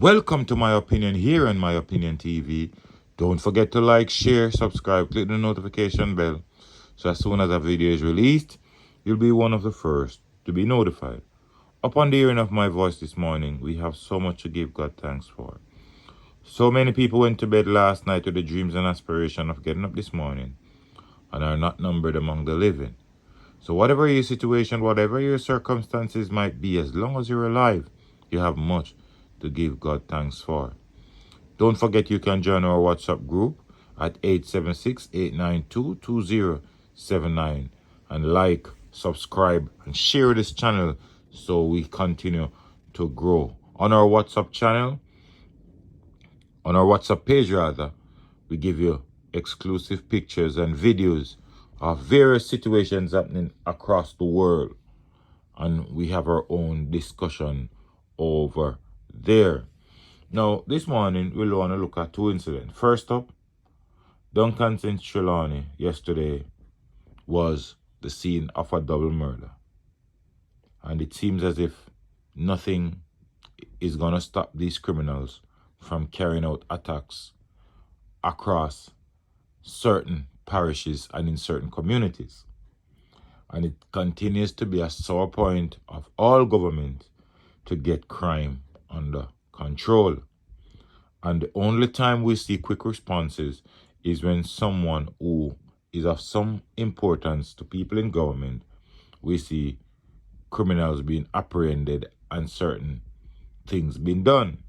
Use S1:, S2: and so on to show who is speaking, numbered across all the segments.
S1: Welcome to My Opinion here on My Opinion TV. Don't forget to like, share, subscribe, click the notification bell so as soon as a video is released, you'll be one of the first to be notified. Upon the hearing of my voice this morning, we have so much to give God thanks for. So many people went to bed last night with the dreams and aspiration of getting up this morning and are not numbered among the living. So whatever your situation, whatever your circumstances might be, as long as you're alive, you have much to give God thanks for. Don't forget you can join our WhatsApp group at 876-892-2079 and like, subscribe, and share this channel so we continue to grow. On our WhatsApp page rather, we give you exclusive pictures and videos of various situations happening across the world. And we have our own discussion over there. Now, this morning, we'll want to look at two incidents. First up, Duncan's in Trelawny yesterday was the scene of a double murder. And it seems as if nothing is going to stop these criminals from carrying out attacks across certain parishes and in certain communities. And it continues to be a sore point of all government to get crime under control. And the only time we see quick responses is when someone who is of some importance to people in government, we see criminals being apprehended and certain things being done.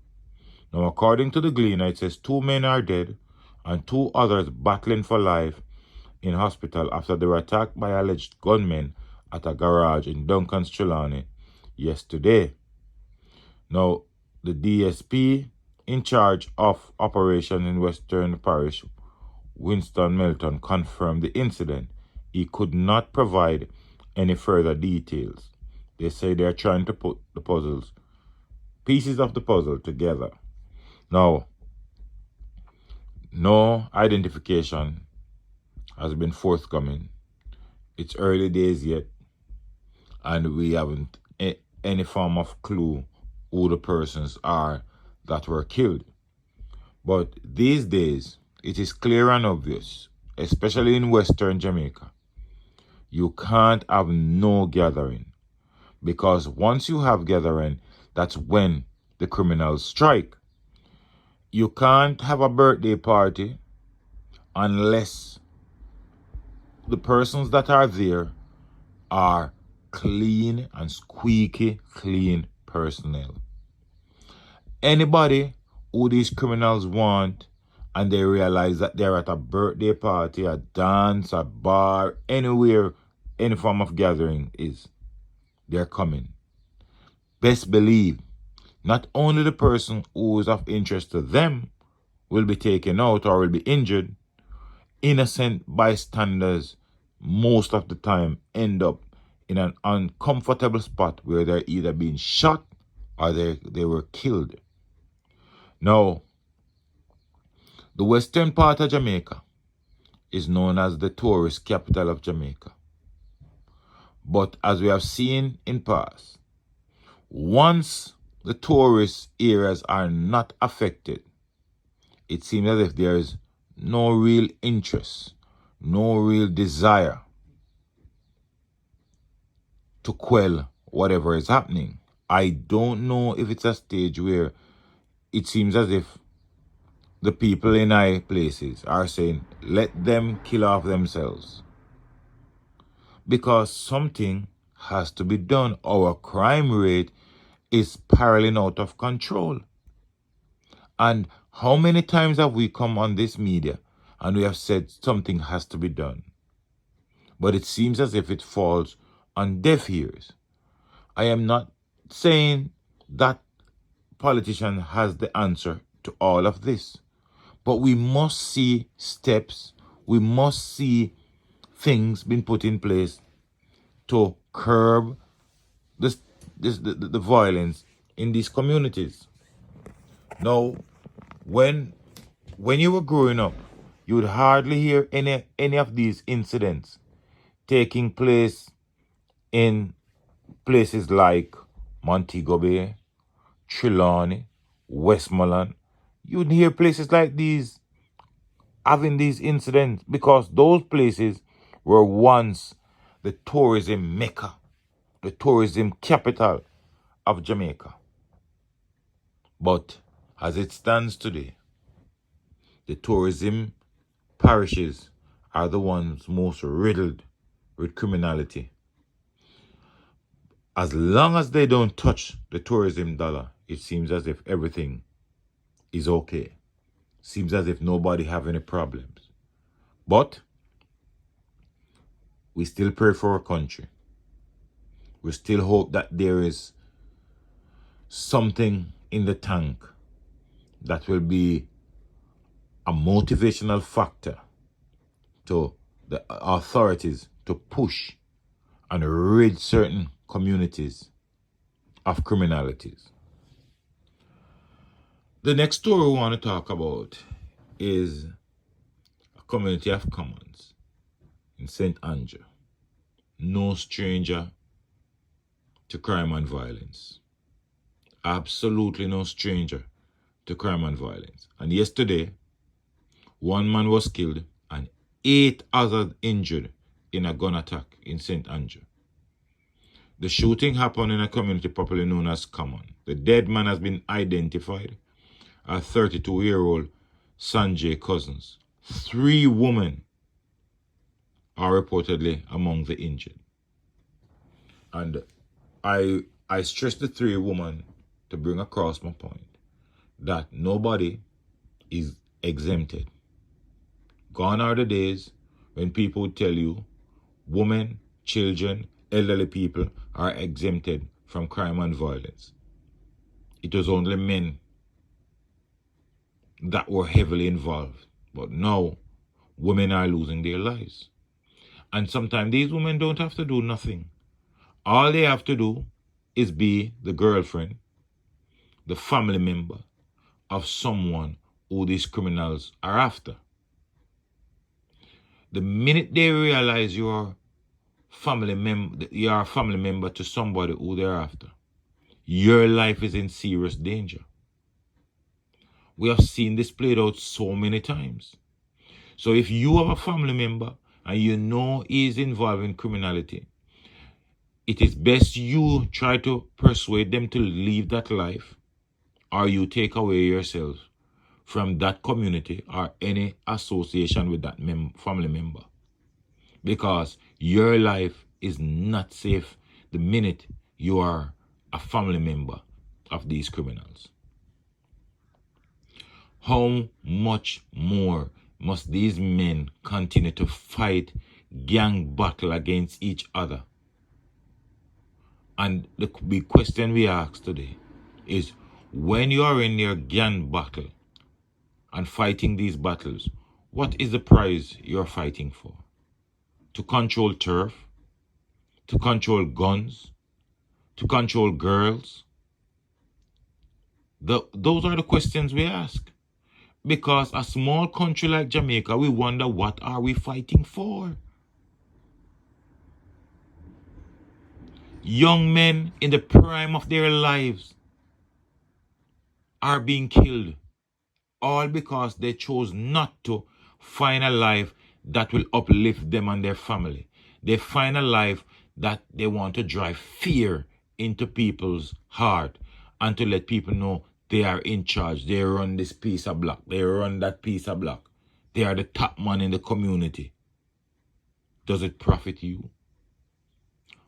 S1: Now, according to the Gleaner, it says 2 men are dead and 2 others battling for life in hospital after they were attacked by alleged gunmen at a garage in Duncan's Trelawny yesterday. Now, the DSP in charge of operation in Western Parish, Winston Melton, confirmed the incident. He could not provide any further details. They say they are trying to put the pieces of the puzzle together. Now, no identification has been forthcoming. It's early days yet, and we haven't any form of clue who the persons are that were killed. But these days, it is clear and obvious, especially in Western Jamaica, you can't have no gathering. Because once you have gathering, that's when the criminals strike. You can't have a birthday party unless the persons that are there are clean and squeaky clean personnel. Anybody who these criminals want and they realize that they're at a birthday party, a dance, a bar, anywhere, any form of gathering is, they're coming. Best believe, not only the person who is of interest to them will be taken out or will be injured, innocent bystanders most of the time end up in an uncomfortable spot where they're either being shot or they were killed. Now, the western part of Jamaica is known as the tourist capital of Jamaica. But as we have seen in past, once the tourist areas are not affected, it seems as if there is no real interest, no real desire to quell whatever is happening. I don't know if it's a stage where it seems as if the people in high places are saying, let them kill off themselves. Because something has to be done. Our crime rate is spiraling out of control. And how many times have we come on this media and we have said something has to be done? But it seems as if it falls on deaf ears. I am not saying that politician has the answer to all of this. But we must see steps. We must see things being put in place to curb the violence in these communities. Now, when you were growing up, you would hardly hear any of these incidents taking place in places like Montego Bay, Trelawny, Westmoreland, you'd hear places like these having these incidents because those places were once the tourism mecca, the tourism capital of Jamaica. But as it stands today, the tourism parishes are the ones most riddled with criminality. As long as they don't touch the tourism dollar, it seems as if everything is okay. Seems as if nobody have any problems. But we still pray for our country. We still hope that there is something in the tank that will be a motivational factor to the authorities to push and rid certain communities of criminalities. The next story we want to talk about is a community of commons in St. Andrew. No stranger to crime and violence. Absolutely no stranger to crime and violence. And yesterday, one man was killed and 8 others injured in a gun attack in St. Andrew. The shooting happened in a community popularly known as Common. The dead man has been identified as 32-year-old Sanjay Cousins. 3 women are reportedly among the injured. And I stress the 3 women to bring across my point that nobody is exempted. Gone are the days when people would tell you women, children, elderly people are exempted from crime and violence. It was only men that were heavily involved. But now, women are losing their lives. And sometimes these women don't have to do nothing. All they have to do is be the girlfriend, the family member of someone who these criminals are after. The minute they realize you're a family member to somebody who they're after, your life is in serious danger. We have seen this played out so many times. So if you have a family member and you know he is involved in criminality, it is best you try to persuade them to leave that life, or you take away yourself from that community or any association with that family member. Because your life is not safe the minute you are a family member of these criminals. How much more must these men continue to fight gang battle against each other? And the big question we ask today is, when you are in your gang battle and fighting these battles, what is the prize you're fighting for? To control turf? To control guns? To control girls? Those are the questions we ask. Because a small country like Jamaica, we wonder, what are we fighting for? Young men in the prime of their lives are being killed, all because they chose not to find a life that will uplift them and their family. They find a life that they want to drive fear into people's heart and to let people know they are in charge. They run this piece of block. They run that piece of block. They are the top man in the community. Does it profit you?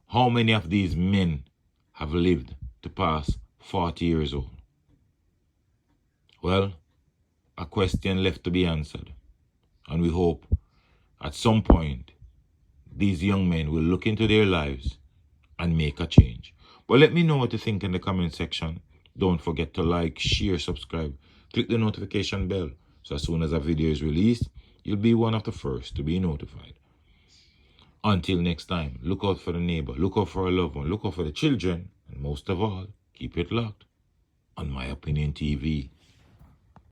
S1: How many of these men have lived to pass 40 years old? Well, a question left to be answered. And we hope at some point these young men will look into their lives and make a change. But let me know what you think in the comment section. Don't forget to like, share, subscribe. Click the notification bell so as soon as a video is released, you'll be one of the first to be notified. Until next time, look out for the neighbor, look out for a loved one, look out for the children, and most of all, keep it locked on My Opinion TV.